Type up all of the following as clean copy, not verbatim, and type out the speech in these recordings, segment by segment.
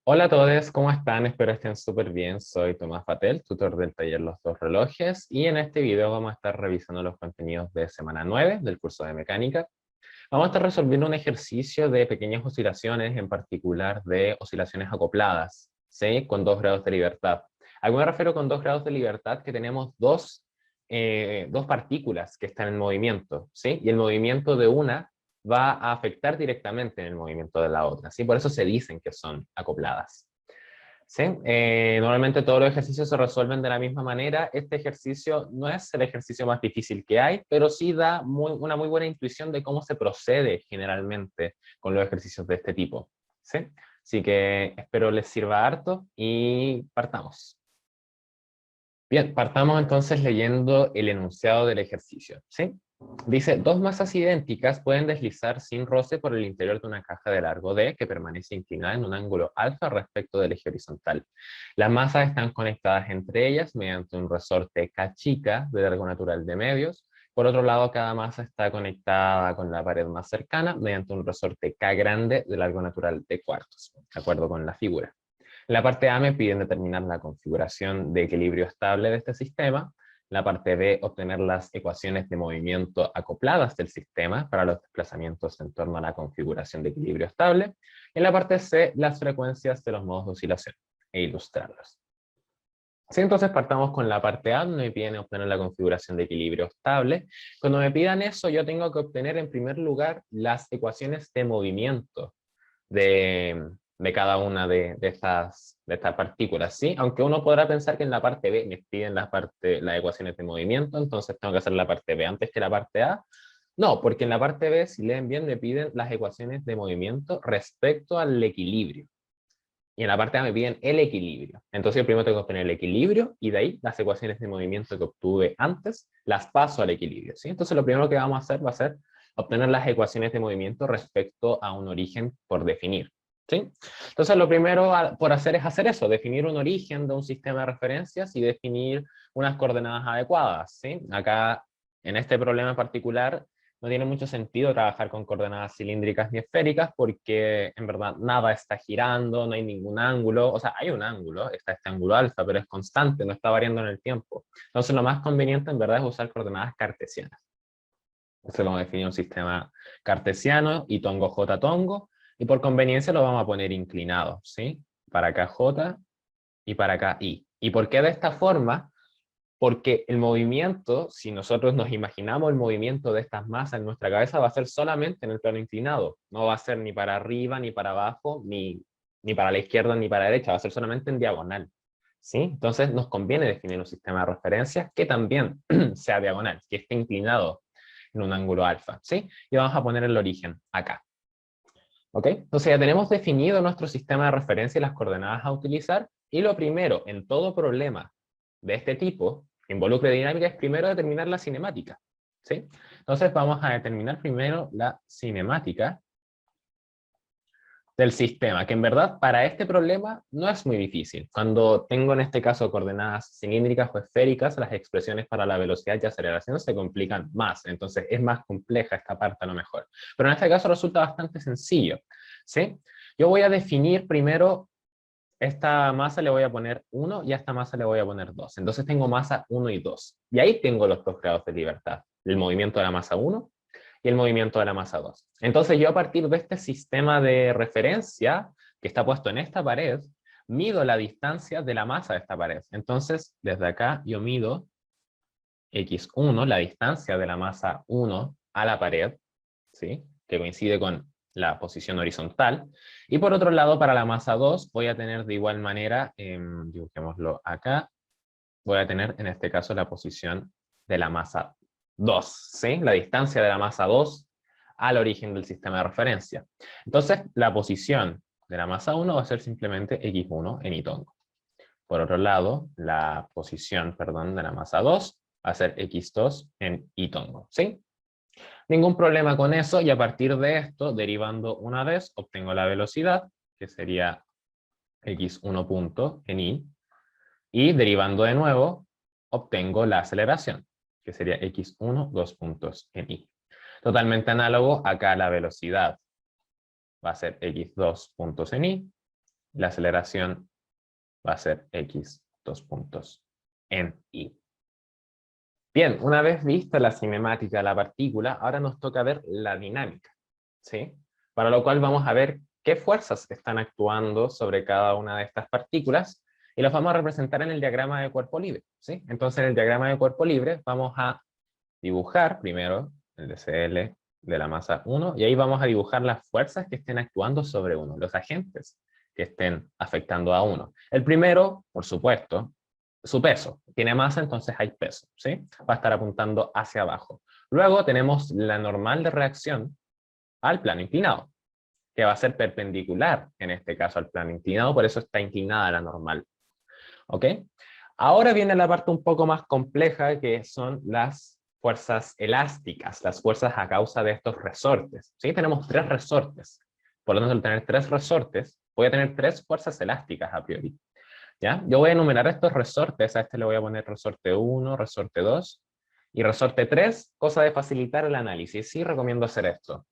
Hola a todos, ¿cómo están? Espero estén súper bien. Soy Tomás Patel, tutor del taller Los Dos Relojes, y en este video vamos a estar revisando los contenidos de semana 9 del curso de mecánica. Vamos a estar resolviendo un ejercicio de pequeñas oscilaciones, en particular de oscilaciones acopladas, ¿sí? Con 2 grados de libertad. ¿A qué me refiero con 2 grados de libertad? Que tenemos dos partículas que están en movimiento, ¿sí? Y el movimiento de una va a afectar directamente en el movimiento de la otra, ¿sí? Por eso se dicen que son acopladas. ¿Sí? Normalmente todos los ejercicios se resuelven de la misma manera. Este ejercicio no es el ejercicio más difícil que hay, pero sí da una muy buena intuición de cómo se procede generalmente con los ejercicios de este tipo. ¿Sí? Así que espero les sirva harto y partamos. Bien, partamos entonces leyendo el enunciado del ejercicio, ¿sí? Dice, dos masas idénticas pueden deslizar sin roce por el interior de una caja de largo D que permanece inclinada en un ángulo alfa respecto del eje horizontal. Las masas están conectadas entre ellas mediante un resorte K chica de largo natural de medios. Por otro lado, cada masa está conectada con la pared más cercana mediante un resorte K grande de largo natural de cuartos, de acuerdo con la figura. En la parte A me piden determinar la configuración de equilibrio estable de este sistema. En la parte B, obtener las ecuaciones de movimiento acopladas del sistema para los desplazamientos en torno a la configuración de equilibrio estable. En la parte C, las frecuencias de los modos de oscilación e ilustrarlas. Sí, entonces partamos con la parte A, donde me piden obtener la configuración de equilibrio estable. Cuando me pidan eso, yo tengo que obtener en primer lugar las ecuaciones de movimiento de cada una de estas partículas, ¿sí? Aunque uno podrá pensar que en la parte B me piden las ecuaciones de movimiento, entonces tengo que hacer la parte B antes que la parte A. No, porque en la parte B, si leen bien, me piden las ecuaciones de movimiento respecto al equilibrio. Y en la parte A me piden el equilibrio. Entonces yo primero tengo que obtener el equilibrio y de ahí las ecuaciones de movimiento que obtuve antes las paso al equilibrio, ¿sí? Entonces lo primero que vamos a hacer va a ser obtener las ecuaciones de movimiento respecto a un origen por definir, ¿sí? Entonces lo primero por hacer es hacer eso, definir un origen de un sistema de referencias y definir unas coordenadas adecuadas, ¿sí? Acá, en este problema en particular, no tiene mucho sentido trabajar con coordenadas cilíndricas ni esféricas porque en verdad nada está girando, no hay ningún ángulo, o sea, hay un ángulo, está este ángulo alfa, pero es constante, no está variando en el tiempo. Entonces lo más conveniente en verdad es usar coordenadas cartesianas. Entonces vamos a definir un sistema cartesiano, y tongo j tongo, y por conveniencia lo vamos a poner inclinado, ¿sí? Para acá j y para acá i. ¿Y por qué de esta forma? Porque el movimiento, si nosotros nos imaginamos el movimiento de estas masas en nuestra cabeza, va a ser solamente en el plano inclinado. No va a ser ni para arriba, ni para abajo, ni para la izquierda, ni para la derecha. Va a ser solamente en diagonal. ¿Sí? Entonces nos conviene definir un sistema de referencias que también sea diagonal, que esté inclinado en un ángulo alfa. ¿Sí? Y vamos a poner el origen acá. ¿Ok? Entonces ya tenemos definido nuestro sistema de referencia y las coordenadas a utilizar. Y lo primero, en todo problema de este tipo, que involucre dinámica, es primero determinar la cinemática. ¿Sí? Entonces vamos a determinar primero la cinemática del sistema, que en verdad para este problema no es muy difícil. Cuando tengo en este caso coordenadas cilíndricas o esféricas, las expresiones para la velocidad y aceleración se complican más, entonces es más compleja esta parte a lo mejor. Pero en este caso resulta bastante sencillo, ¿sí? Yo voy a definir primero, esta masa le voy a poner 1 y a esta masa le voy a poner 2. Entonces tengo masa 1 y 2. Y ahí tengo los 2 grados de libertad. El movimiento de la masa 1 y el movimiento de la masa 2. Entonces yo a partir de este sistema de referencia que está puesto en esta pared, mido la distancia de la masa de esta pared. Entonces desde acá yo mido x1, la distancia de la masa 1 a la pared, ¿sí? Que coincide con la posición horizontal. Y por otro lado, para la masa 2 voy a tener de igual manera, dibujémoslo acá, voy a tener en este caso la posición de la masa 2, ¿sí? La distancia de la masa 2 al origen del sistema de referencia. Entonces, la posición de la masa 1 va a ser simplemente x1 en y tongo. Por otro lado, la posición, perdón, de la masa 2 va a ser x2 en y tongo, ¿sí? Ningún problema con eso, y a partir de esto, derivando una vez, obtengo la velocidad, que sería x1 punto en y derivando de nuevo, obtengo la aceleración, que sería x1, 2 puntos en y. Totalmente análogo, acá la velocidad va a ser x2 puntos en y, La aceleración va a ser x, 2 puntos, en y. Bien, una vez vista la cinemática de la partícula, ahora nos toca ver la dinámica, ¿sí? Para lo cual vamos a ver qué fuerzas están actuando sobre cada una de estas partículas y las vamos a representar en el diagrama de cuerpo libre, ¿sí? Entonces en el diagrama de cuerpo libre vamos a dibujar primero el DCL de la masa 1 y ahí vamos a dibujar las fuerzas que estén actuando sobre 1, los agentes que estén afectando a 1. El primero, por supuesto, su peso. Tiene masa, entonces hay peso, ¿sí? Va a estar apuntando hacia abajo. Luego tenemos la normal de reacción al plano inclinado, que va a ser perpendicular, en este caso, al plano inclinado, por eso está inclinada la normal. ¿Ok? Ahora viene la parte un poco más compleja, que son las fuerzas elásticas, las fuerzas a causa de estos resortes. ¿Sí? Tenemos 3 resortes. Por lo tanto, al tener 3 resortes, voy a tener 3 fuerzas elásticas a priori. ¿Ya? Yo voy a enumerar estos resortes, a este le voy a poner resorte 1, resorte 2 y resorte 3, cosa de facilitar el análisis. Sí, recomiendo hacer esto.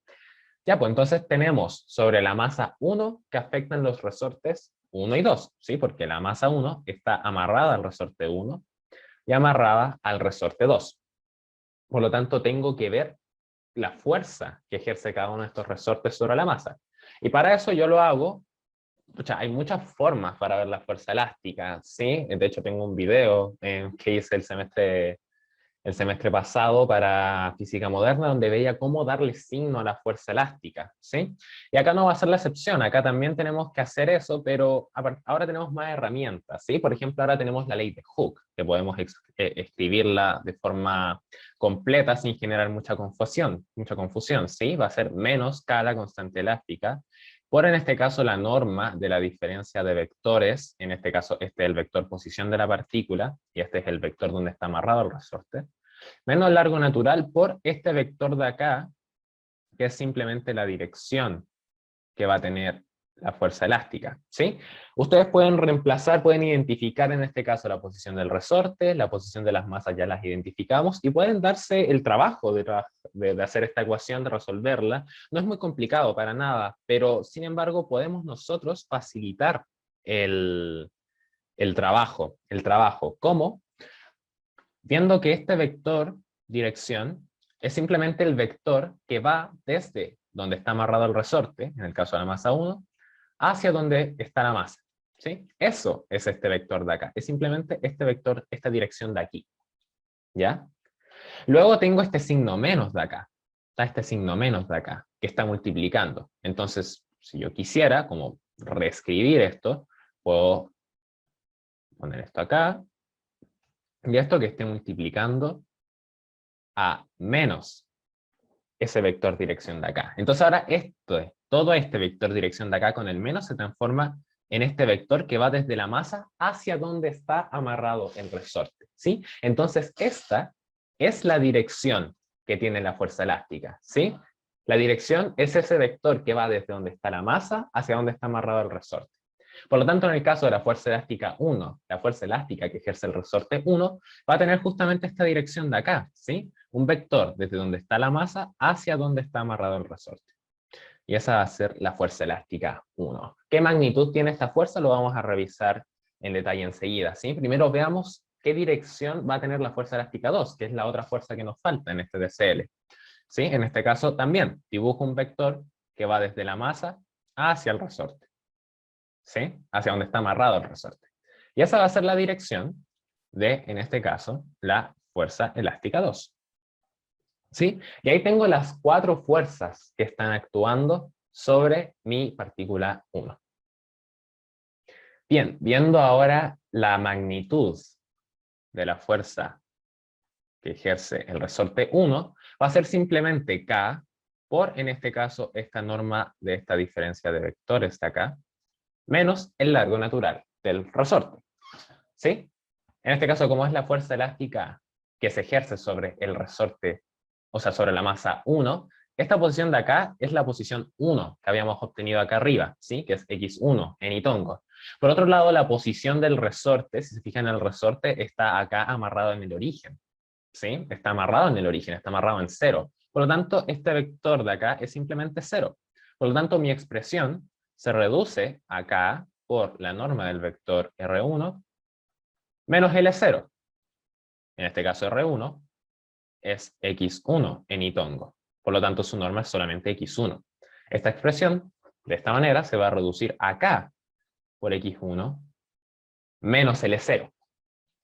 Ya, pues entonces tenemos sobre la masa 1 que afectan los resortes 1 y 2, ¿sí? Porque la masa 1 está amarrada al resorte 1 y amarrada al resorte 2. Por lo tanto, tengo que ver la fuerza que ejerce cada uno de estos resortes sobre la masa. Y para eso yo lo hago. Hay muchas formas para ver la fuerza elástica, ¿sí? De hecho, tengo un video que hice el semestre pasado para física moderna, donde veía cómo darle signo a la fuerza elástica, ¿sí? Y acá no va a ser la excepción, acá también tenemos que hacer eso, pero ahora tenemos más herramientas, ¿sí? Por ejemplo, ahora tenemos la ley de Hooke, que podemos escribirla de forma completa sin generar mucha confusión, ¿sí? Va a ser menos K la constante elástica, por en este caso la norma de la diferencia de vectores, en este caso este es el vector posición de la partícula, y este es el vector donde está amarrado el resorte, menos largo natural por este vector de acá, que es simplemente la dirección que va a tener la fuerza elástica, ¿sí? Ustedes pueden reemplazar, pueden identificar en este caso la posición del resorte, la posición de las masas ya las identificamos, y pueden darse el trabajo de hacer esta ecuación, de resolverla. No es muy complicado para nada, pero sin embargo podemos nosotros facilitar el trabajo. ¿Cómo? Viendo que este vector, dirección, es simplemente el vector que va desde donde está amarrado el resorte, en el caso de la masa 1, hacia donde está la masa, ¿sí? Eso es este vector de acá, es simplemente este vector, esta dirección de aquí, ¿ya? Luego tengo este signo menos de acá, está este signo menos de acá, que está multiplicando. Entonces, si yo quisiera, como reescribir esto, puedo poner esto acá, y esto que esté multiplicando a menos ese vector dirección de acá. Entonces ahora todo este vector dirección de acá con el menos se transforma en este vector que va desde la masa hacia donde está amarrado el resorte, ¿sí? Entonces esta es la dirección que tiene la fuerza elástica, ¿sí? La dirección es ese vector que va desde donde está la masa hacia donde está amarrado el resorte. Por lo tanto, en el caso de la fuerza elástica 1, la fuerza elástica que ejerce el resorte 1, va a tener justamente esta dirección de acá, ¿sí? Un vector desde donde está la masa hacia donde está amarrado el resorte. Y esa va a ser la fuerza elástica 1. ¿Qué magnitud tiene esta fuerza? Lo vamos a revisar en detalle enseguida, ¿sí? Primero veamos qué dirección va a tener la fuerza elástica 2, que es la otra fuerza que nos falta en este DCL. ¿Sí? En este caso también dibujo un vector que va desde la masa hacia el resorte, ¿sí? Hacia donde está amarrado el resorte. Y esa va a ser la dirección de, en este caso, la fuerza elástica 2. ¿Sí? Y ahí tengo las 4 fuerzas que están actuando sobre mi partícula 1. Bien, viendo ahora la magnitud de la fuerza que ejerce el resorte 1, va a ser simplemente K por, en este caso, esta norma de esta diferencia de vectores de acá, menos el largo natural del resorte. ¿Sí? En este caso, como es la fuerza elástica que se ejerce sobre el resorte, o sea, sobre la masa 1, esta posición de acá es la posición 1 que habíamos obtenido acá arriba, ¿sí? Que es x1 en Itongo. Por otro lado, la posición del resorte, si se fijan en el resorte, está acá amarrado en el origen, ¿sí? Está amarrado en el origen, está amarrado en 0. Por lo tanto, este vector de acá es simplemente 0. Por lo tanto, mi expresión se reduce acá por la norma del vector R1 menos L0. En este caso R1 es X1 en itongo. Por lo tanto, su norma es solamente X1. Esta expresión, de esta manera, se va a reducir acá por X1 menos L0.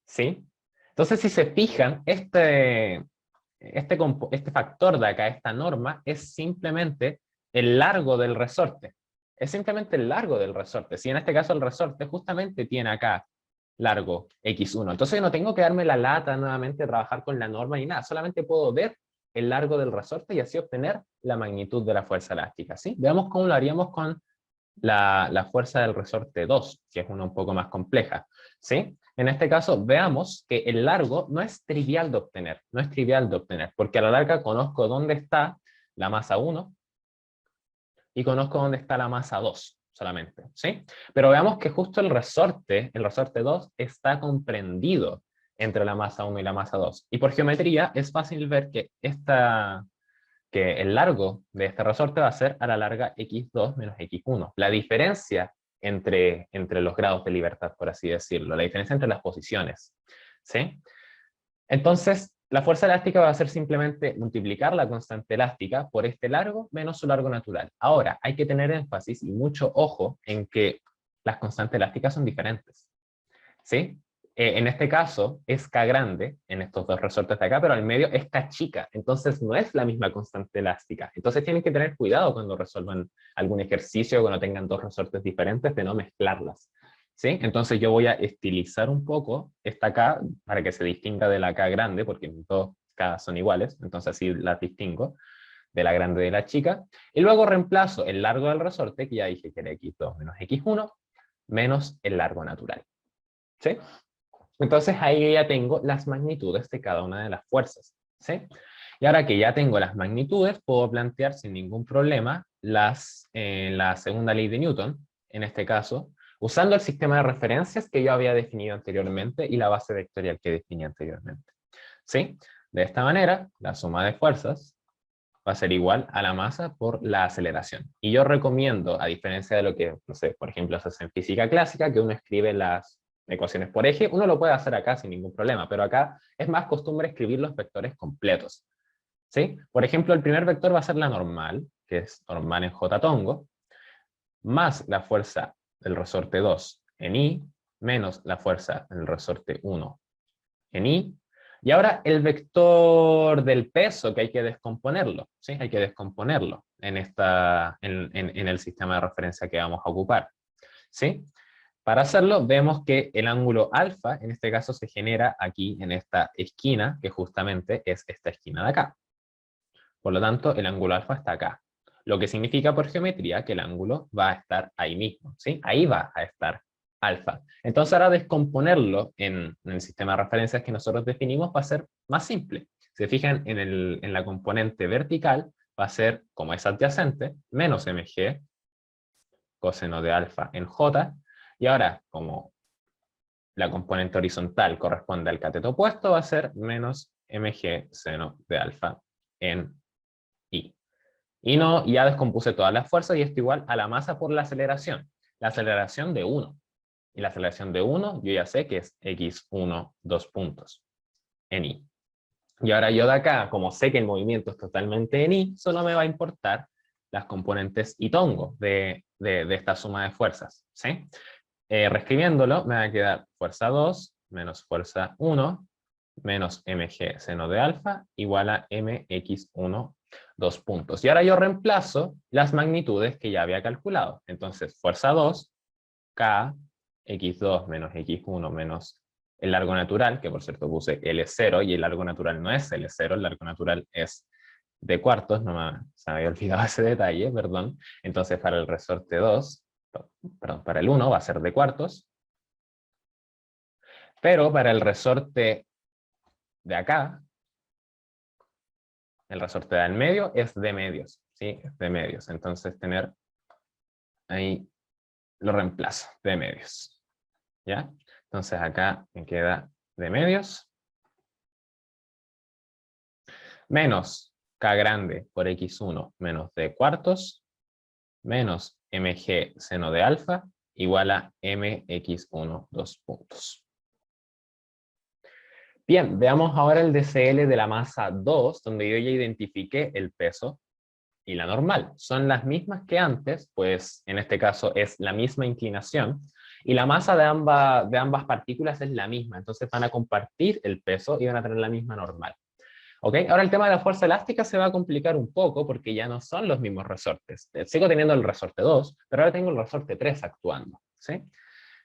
¿Sí? Entonces, si se fijan, este factor de acá, esta norma, es simplemente el largo del resorte. Es simplemente el largo del resorte. Si en este caso el resorte justamente tiene acá largo X1. Entonces yo no tengo que darme la lata nuevamente de trabajar con la norma ni nada. Solamente puedo ver el largo del resorte y así obtener la magnitud de la fuerza elástica. ¿Sí? Veamos cómo lo haríamos con la fuerza del resorte 2, que es una un poco más compleja. ¿Sí? En este caso, veamos que el largo no es trivial de obtener, porque a la larga conozco dónde está la masa 1 y conozco dónde está la masa 2 solamente, ¿sí? Pero veamos que justo el resorte 2, está comprendido entre la masa 1 y la masa 2. Y por geometría es fácil ver que el largo de este resorte va a ser a la larga x2 menos x1. La diferencia entre los grados de libertad, por así decirlo, la diferencia entre las posiciones, ¿sí? Entonces, la fuerza elástica va a ser simplemente multiplicar la constante elástica por este largo menos su largo natural. Ahora, hay que tener énfasis y mucho ojo en que las constantes elásticas son diferentes, ¿sí? En este caso es K grande, en estos dos resortes de acá, pero al medio es K chica, entonces no es la misma constante elástica. Entonces tienen que tener cuidado cuando resuelvan algún ejercicio, cuando tengan dos resortes diferentes, de no mezclarlas. ¿Sí? Entonces yo voy a estilizar un poco esta K para que se distinga de la K grande, porque dos K son iguales, entonces así las distingo de la grande de la chica, y luego reemplazo el largo del resorte, que ya dije que era x2 menos x1, menos el largo natural. ¿Sí? Entonces ahí ya tengo las magnitudes de cada una de las fuerzas, ¿sí? Y ahora que ya tengo las magnitudes, puedo plantear sin ningún problema la segunda ley de Newton, en este caso, usando el sistema de referencias que yo había definido anteriormente y la base vectorial que definí anteriormente, ¿sí? De esta manera, la suma de fuerzas va a ser igual a la masa por la aceleración. Y yo recomiendo, a diferencia de lo que, no sé, por ejemplo, se hace en física clásica, que uno escribe las ecuaciones por eje, uno lo puede hacer acá sin ningún problema, pero acá es más costumbre escribir los vectores completos, ¿sí? Por ejemplo, el primer vector va a ser la normal, que es normal en J tongo, más la fuerza del resorte 2 en I, menos la fuerza del resorte 1 en I, y ahora el vector del peso, que hay que descomponerlo, ¿sí? Hay que descomponerlo en el sistema de referencia que vamos a ocupar, ¿sí? Para hacerlo, vemos que el ángulo alfa, en este caso, se genera aquí en esta esquina, que justamente es esta esquina de acá. Por lo tanto, el ángulo alfa está acá. Lo que significa por geometría que el ángulo va a estar ahí mismo, ¿sí? Ahí va a estar alfa. Entonces ahora descomponerlo en el sistema de referencias que nosotros definimos va a ser más simple. Si se fijan en la componente vertical, va a ser, como es adyacente, menos mg coseno de alfa en j, y ahora, como la componente horizontal corresponde al cateto opuesto, va a ser menos mg seno de alfa en i. Y no, ya descompuse todas las fuerzas y esto igual a la masa por la aceleración. La aceleración de 1. Y la aceleración de 1 yo ya sé que es x1, 2 puntos, en i. Y ahora yo de acá, como sé que el movimiento es totalmente en i, solo me va a importar las componentes y tongo de esta suma de fuerzas, ¿sí? Reescribiéndolo, me va a quedar fuerza 2 menos fuerza 1 menos mg seno de alfa igual a mx1, 2 puntos. Y ahora yo reemplazo las magnitudes que ya había calculado. Entonces, fuerza 2, k, x2 menos x1 menos el largo natural, que por cierto puse L0, y el largo natural no es L0, el largo natural es de cuartos, se me había olvidado ese detalle, perdón. Entonces, para el resorte 2, perdón, para el 1 va a ser de cuartos, pero para el resorte de acá, el resorte del medio es de medios, ¿sí? Es de medios, entonces tener ahí lo reemplazo, de medios, ¿ya? Entonces acá me queda de medios, menos K grande por X1 menos D cuartos, menos mg seno de alfa, igual a mx1, 2 puntos. Bien, veamos ahora el DCL de la masa 2, donde yo ya identifiqué el peso y la normal. Son las mismas que antes, pues en este caso es la misma inclinación, y la masa de ambas partículas es la misma, entonces van a compartir el peso y van a tener la misma normal. ¿Ok? Ahora el tema de la fuerza elástica se va a complicar un poco porque ya no son los mismos resortes. Sigo teniendo el resorte 2, pero ahora tengo el resorte 3 actuando. ¿Sí?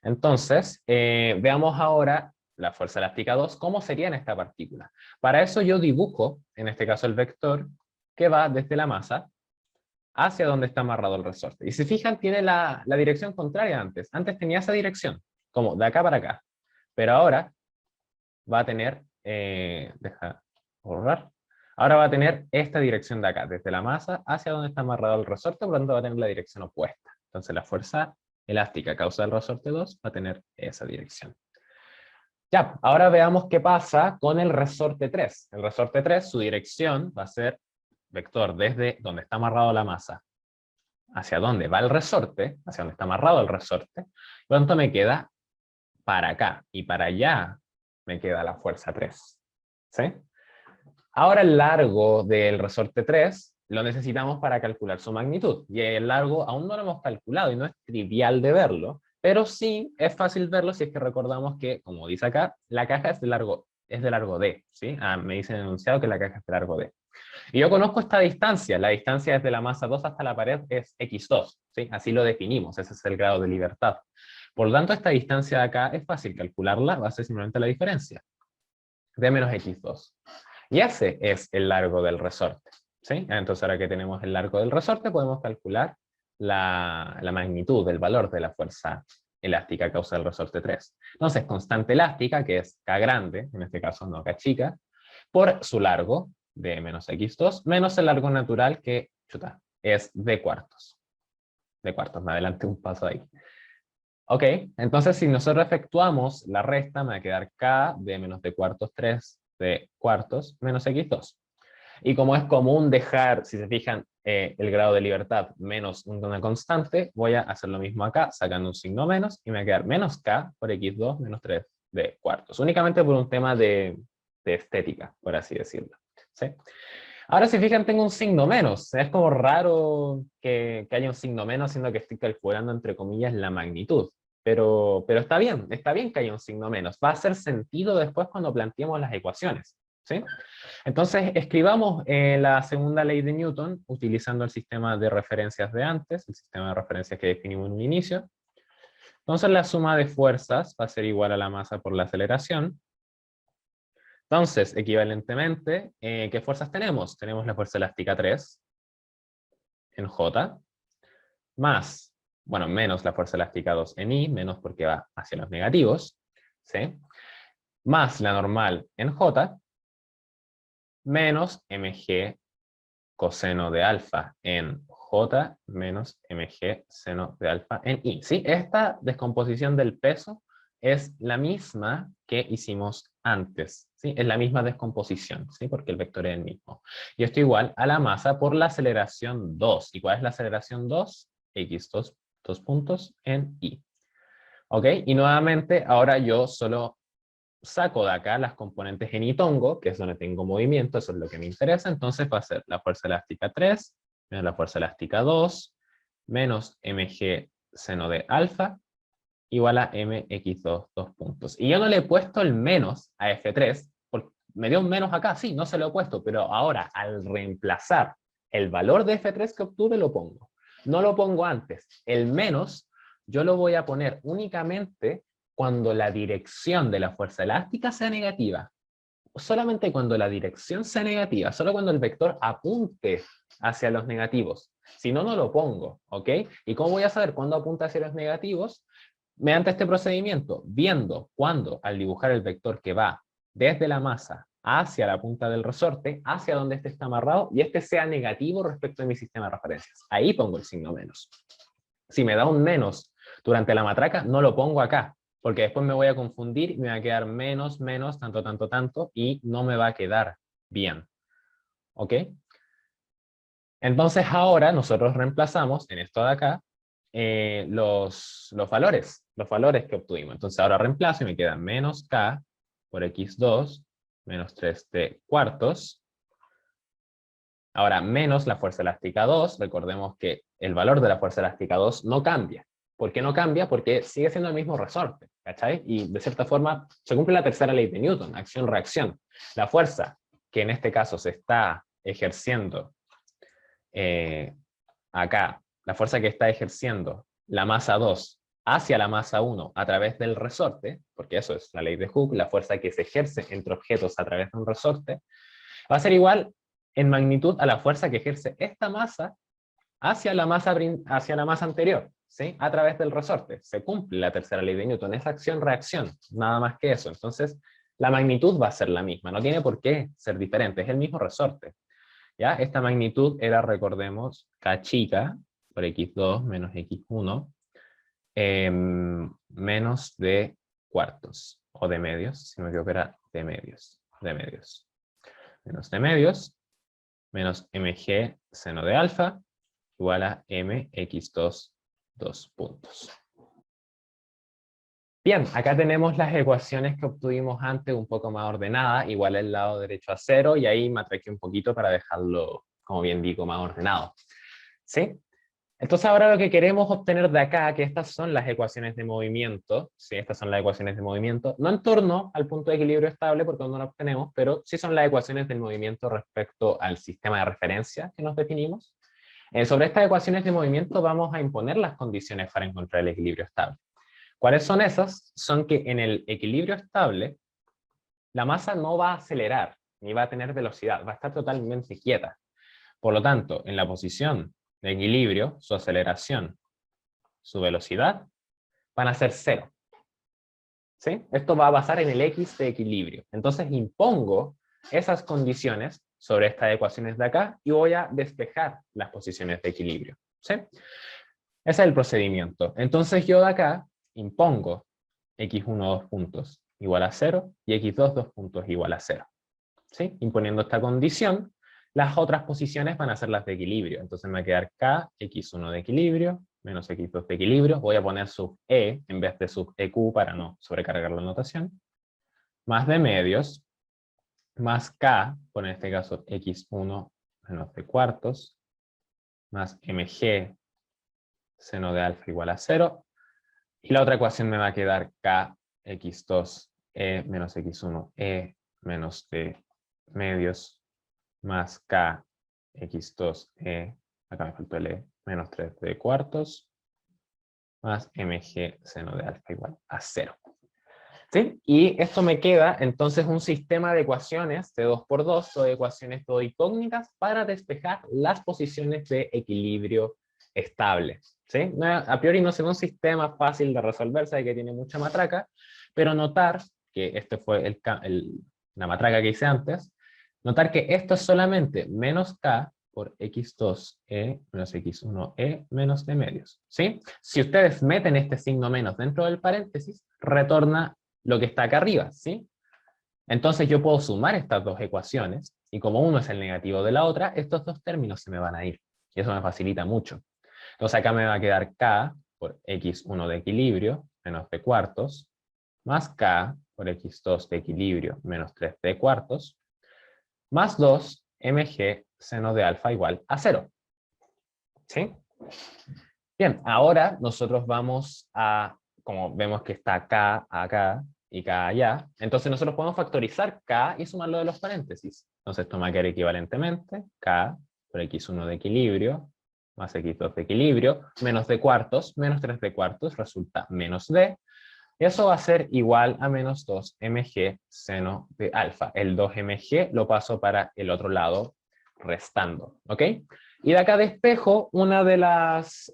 Entonces, veamos ahora la fuerza elástica 2, ¿cómo sería en esta partícula? Para eso yo dibujo, en este caso el vector, que va desde la masa hacia donde está amarrado el resorte. Y si fijan, tiene la dirección contraria antes. Antes tenía esa dirección, como de acá para acá. Pero ahora va a tener, deja borrar, ahora va a tener esta dirección de acá, desde la masa hacia donde está amarrado el resorte, por lo tanto va a tener la dirección opuesta. Entonces la fuerza elástica a causa del resorte 2 va a tener esa dirección. Ya, ahora veamos qué pasa con el resorte 3. El resorte 3, su dirección va a ser vector desde donde está amarrado la masa hacia donde va el resorte, hacia donde está amarrado el resorte. Por lo tanto me queda para acá y para allá me queda la fuerza 3. ¿Sí? Ahora el largo del resorte 3 lo necesitamos para calcular su magnitud. Y el largo aún no lo hemos calculado y no es trivial de verlo, pero sí es fácil verlo si es que recordamos que, como dice acá, la caja es de largo D. ¿Sí? Me dice en el enunciado que la caja es de largo D. Y yo conozco esta distancia. La distancia desde la masa 2 hasta la pared es x2. ¿Sí? Así lo definimos. Ese es el grado de libertad. Por lo tanto, esta distancia de acá es fácil calcularla. Va a ser simplemente la diferencia. D menos x2. Y ese es el largo del resorte. ¿Sí? Entonces ahora que tenemos el largo del resorte podemos calcular la magnitud, el valor de la fuerza elástica a causa del resorte 3. Entonces constante elástica, que es K grande, en este caso no K chica, por su largo, D menos x2, menos el largo natural que, es D cuartos. D cuartos, me adelanté un paso ahí. Ok, entonces si nosotros efectuamos la resta, me va a quedar K de menos D cuartos 3 D cuartos menos x2. Y como es común dejar, si se fijan, el grado de libertad menos una constante, voy a hacer lo mismo acá, sacando un signo menos, y me va a quedar menos K por x2 menos 3 D cuartos. Únicamente por un tema de estética, por así decirlo. ¿Sí? Ahora si fijan tengo un signo menos, es como raro que haya un signo menos siendo que estoy calculando entre comillas la magnitud, pero está bien que haya un signo menos, va a hacer sentido después cuando planteemos las ecuaciones. ¿Sí? Entonces escribamos la segunda ley de Newton utilizando el sistema de referencias de antes, el sistema de referencias que definimos en un inicio. Entonces la suma de fuerzas va a ser igual a la masa por la aceleración. Entonces, equivalentemente, ¿qué fuerzas tenemos? Tenemos la fuerza elástica 3 en J, más, bueno, menos la fuerza elástica 2 en I, menos porque va hacia los negativos, ¿sí? Más la normal en J, menos mg coseno de alfa en J, menos mg seno de alfa en I. ¿Sí? Esta descomposición del peso es la misma que hicimos antes, ¿sí? Es la misma descomposición, ¿sí? Porque el vector es el mismo. Y esto igual a la masa por la aceleración 2. ¿Y cuál es la aceleración 2? X2, 2 puntos en Y. ¿Ok? Y nuevamente, ahora yo solo saco de acá las componentes en Y-tongo, que es donde tengo movimiento, eso es lo que me interesa, entonces va a ser la fuerza elástica 3, menos la fuerza elástica 2, menos mg seno de alfa, igual a mx2, 2 puntos. Y yo no le he puesto el menos a F3, porque me dio un menos acá, sí, no se lo he puesto, pero ahora al reemplazar el valor de F3 que obtuve lo pongo. No lo pongo antes. El menos yo lo voy a poner únicamente cuando la dirección de la fuerza elástica sea negativa. Solamente cuando la dirección sea negativa, solo cuando el vector apunte hacia los negativos. Si no, no lo pongo, ¿ok? ¿Y cómo voy a saber cuándo apunta hacia los negativos? Mediante este procedimiento, viendo cuándo al dibujar el vector que va desde la masa hacia la punta del resorte, hacia donde este está amarrado, y este sea negativo respecto de mi sistema de referencias. Ahí pongo el signo menos. Si me da un menos durante la matraca, no lo pongo acá, porque después me voy a confundir y me va a quedar menos, menos, tanto, tanto, tanto, y no me va a quedar bien. ¿Ok? Entonces ahora nosotros reemplazamos en esto de acá los valores que obtuvimos. Entonces ahora reemplazo y me queda menos K por X2 menos 3T cuartos. Ahora menos la fuerza elástica 2, recordemos que el valor de la fuerza elástica 2 no cambia. ¿Por qué no cambia? Porque sigue siendo el mismo resorte, ¿cachai? Y de cierta forma se cumple la tercera ley de Newton, acción-reacción. La fuerza que en este caso se está ejerciendo acá, la fuerza que está ejerciendo la masa 2 hacia la masa 1 a través del resorte, porque eso es la ley de Hooke, la fuerza que se ejerce entre objetos a través de un resorte, va a ser igual en magnitud a la fuerza que ejerce esta masa hacia la masa anterior, ¿sí? A través del resorte. Se cumple la tercera ley de Newton, es acción-reacción, nada más que eso. Entonces, la magnitud va a ser la misma, no tiene por qué ser diferente, es el mismo resorte. ¿Ya? Esta magnitud era, recordemos, K chica por X2 menos X1 menos de cuartos, o de medios, si no me equivoco era de medios, menos de medios, menos mg seno de alfa, igual a mx2, 2 puntos. Bien, acá tenemos las ecuaciones que obtuvimos antes un poco más ordenadas, igual el lado derecho a 0, y ahí me atraqué un poquito para dejarlo, como bien digo, más ordenado. ¿Sí? Entonces ahora lo que queremos obtener de acá, que estas son las ecuaciones de movimiento, ¿sí? Estas son las ecuaciones de movimiento, no en torno al punto de equilibrio estable, porque no lo obtenemos, pero sí son las ecuaciones del movimiento respecto al sistema de referencia que nos definimos. Sobre estas ecuaciones de movimiento vamos a imponer las condiciones para encontrar el equilibrio estable. ¿Cuáles son esas? Son que en el equilibrio estable, la masa no va a acelerar, ni va a tener velocidad, va a estar totalmente quieta. Por lo tanto, en la posición de equilibrio, su aceleración, su velocidad, van a ser 0. ¿Sí? Esto va a basar en el X de equilibrio. Entonces impongo esas condiciones sobre estas ecuaciones de acá y voy a despejar las posiciones de equilibrio. ¿Sí? Ese es el procedimiento. Entonces yo de acá impongo x1 2 puntos igual a 0 y x2 2 puntos igual a 0. ¿Sí? Imponiendo esta condición, las otras posiciones van a ser las de equilibrio. Entonces me va a quedar k, x1 de equilibrio, menos x2 de equilibrio. Voy a poner sub e en vez de sub eq para no sobrecargar la notación. Más de medios, más k, por en este caso x1 menos de cuartos, más mg seno de alfa igual a 0. Y la otra ecuación me va a quedar k, x2, e menos x1, e menos de medios, más k, x2, e, acá me faltó el e, menos 3 de cuartos, más mg seno de alfa igual a 0. ¿Sí? Y esto me queda entonces un sistema de ecuaciones de 2 por 2, o de ecuaciones todo incógnitas, para despejar las posiciones de equilibrio estable. ¿Sí? A priori no es un sistema fácil de resolver, sabe que tiene mucha matraca, pero notar que este fue la matraca que hice antes, notar que esto es solamente menos k por x2e menos x1e menos de medios. ¿Sí? Si ustedes meten este signo menos dentro del paréntesis, retorna lo que está acá arriba, ¿sí? Entonces yo puedo sumar estas dos ecuaciones, y como uno es el negativo de la otra, estos dos términos se me van a ir, y eso me facilita mucho. Entonces acá me va a quedar k por x1 de equilibrio, menos de cuartos, más k por x2 de equilibrio, menos 3 de cuartos, más 2 mg seno de alfa igual a 0. ¿Sí? Bien, ahora nosotros vamos a, como vemos que está k acá y k allá, entonces nosotros podemos factorizar k y sumarlo de los paréntesis. Entonces esto me va a quedar equivalentemente k por x1 de equilibrio más x2 de equilibrio, menos de cuartos, menos 3 de cuartos, resulta menos d. Y eso va a ser igual a menos 2 mg seno de alfa. El 2 mg lo paso para el otro lado restando, ¿ok? Y de acá despejo una de las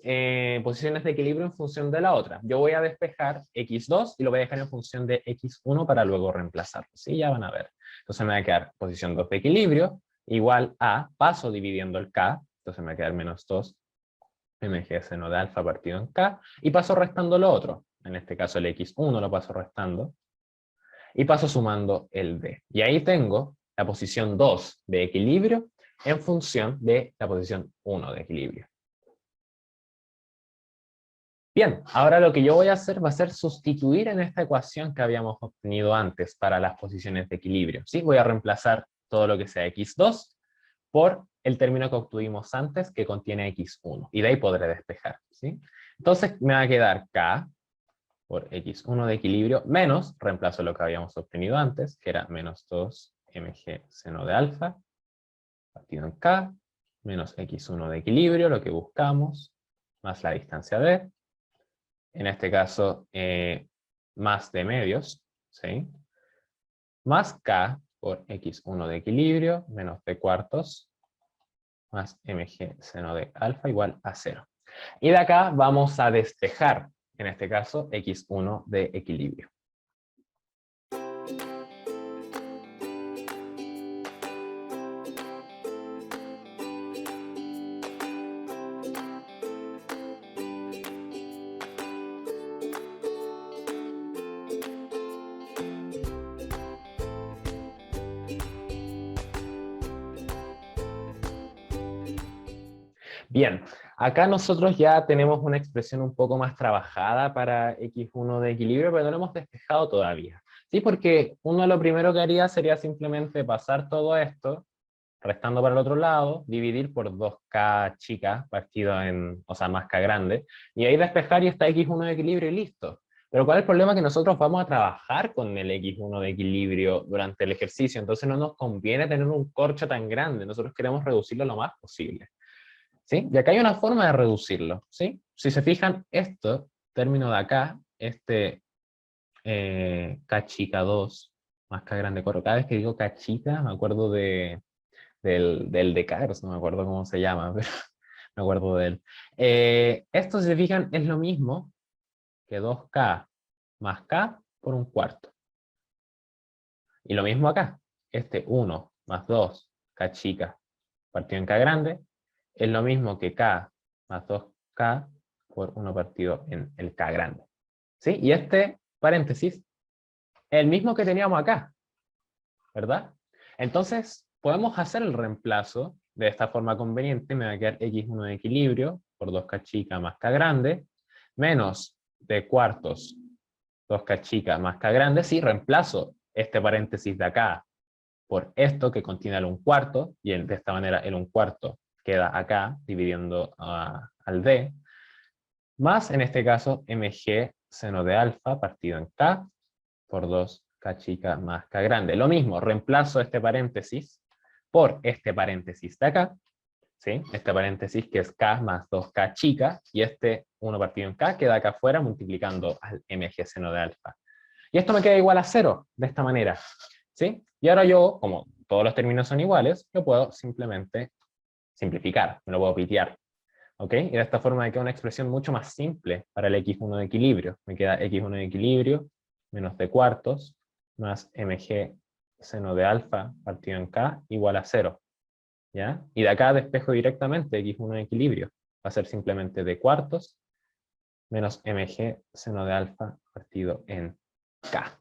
posiciones de equilibrio en función de la otra. Yo voy a despejar x2 y lo voy a dejar en función de x1 para luego reemplazarlo. ¿Sí? Ya van a ver. Entonces me va a quedar posición 2 de equilibrio igual a, paso dividiendo el k, entonces me va a quedar menos 2 mg seno de alfa partido en k, y paso restando lo otro. En este caso el x1 lo paso restando, y paso sumando el d. Y ahí tengo la posición 2 de equilibrio en función de la posición 1 de equilibrio. Bien, ahora lo que yo voy a hacer va a ser sustituir en esta ecuación que habíamos obtenido antes para las posiciones de equilibrio. ¿Sí? Voy a reemplazar todo lo que sea x2 por el término que obtuvimos antes que contiene x1. Y de ahí podré despejar. ¿Sí? Entonces me va a quedar k por x1 de equilibrio menos, reemplazo lo que habíamos obtenido antes, que era menos 2 mg seno de alfa, partido en k, menos x1 de equilibrio, lo que buscamos, más la distancia d, en este caso más de medios, ¿sí? Más k por x1 de equilibrio, menos d cuartos, más mg seno de alfa igual a 0. Y de acá vamos a despejar, en este caso, x1 de equilibrio. Bien, acá nosotros ya tenemos una expresión un poco más trabajada para x1 de equilibrio, pero no lo hemos despejado todavía. ¿Sí? Porque uno lo primero que haría sería simplemente pasar todo esto, restando para el otro lado, dividir por 2k chica, partido en, o sea, más k grande, y ahí despejar y está x1 de equilibrio y listo. Pero ¿cuál es el problema? Que nosotros vamos a trabajar con el x1 de equilibrio durante el ejercicio, entonces no nos conviene tener un corcho tan grande, nosotros queremos reducirlo lo más posible. ¿Sí? Y acá hay una forma de reducirlo, ¿sí? Si se fijan, esto, término de acá, este k chica 2 más k grande 4, cada vez que digo k chica me acuerdo del Descartes, no me acuerdo cómo se llama, pero me acuerdo de él. Esto, si se fijan, es lo mismo que 2k más k por un cuarto. Y lo mismo acá, este 1 más 2 k chica partido en k grande, es lo mismo que k más 2k por 1 partido en el k grande. ¿Sí? Y este paréntesis es el mismo que teníamos acá, ¿verdad? Entonces, podemos hacer el reemplazo de esta forma conveniente. Me va a quedar x1 de equilibrio por 2k chica más k grande, menos d cuartos 2k chica más k grande. Sí, reemplazo este paréntesis de acá por esto que contiene el 1/4, y de esta manera el 1/4 queda acá, dividiendo al d, más en este caso mg seno de alfa partido en k por 2k chica más k grande. Lo mismo, reemplazo este paréntesis por este paréntesis de acá, ¿sí? Este paréntesis que es k más 2k chica, y este 1 partido en k queda acá afuera multiplicando al mg seno de alfa. Y esto me queda igual a 0, de esta manera, ¿sí? Y ahora yo, como todos los términos son iguales, lo puedo simplemente simplificar, me lo puedo pitear, ¿ok? Y de esta forma me queda una expresión mucho más simple para el x1 de equilibrio. Me queda x1 de equilibrio menos d cuartos más mg seno de alfa partido en k igual a 0, ¿ya? Y de acá despejo directamente x1 de equilibrio. Va a ser simplemente d cuartos menos mg seno de alfa partido en k.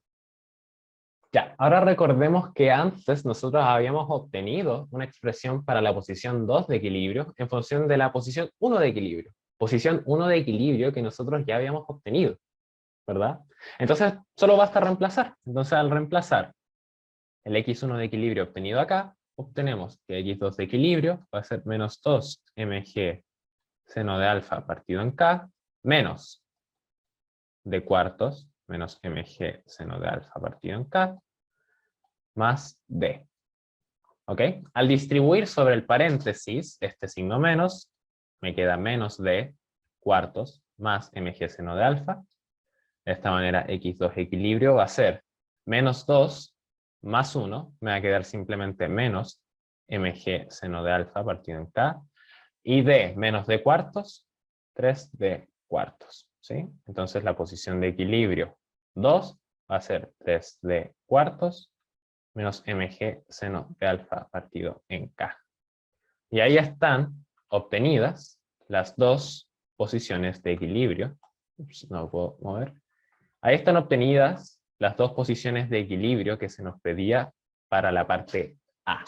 Ya, ahora recordemos que antes nosotros habíamos obtenido una expresión para la posición 2 de equilibrio en función de la posición 1 de equilibrio. Posición 1 de equilibrio que nosotros ya habíamos obtenido, ¿verdad? Entonces, solo basta reemplazar. Entonces, al reemplazar el x1 de equilibrio obtenido acá, obtenemos que x2 de equilibrio va a ser menos 2 mg seno de alfa partido en k, menos d cuartos, menos mg seno de alfa partido en k, más d. ¿Ok? Al distribuir sobre el paréntesis, este signo menos, me queda menos d cuartos más mg seno de alfa. De esta manera, x2 equilibrio va a ser menos 2 más 1, me va a quedar simplemente menos mg seno de alfa partido en k, y d menos d cuartos, 3d cuartos, ¿sí? Entonces la posición de equilibrio 2 va a ser 3d cuartos menos mg seno de alfa partido en k. Y ahí están obtenidas las dos posiciones de equilibrio. Ups, no lo puedo mover. Ahí están obtenidas las dos posiciones de equilibrio que se nos pedía para la parte A.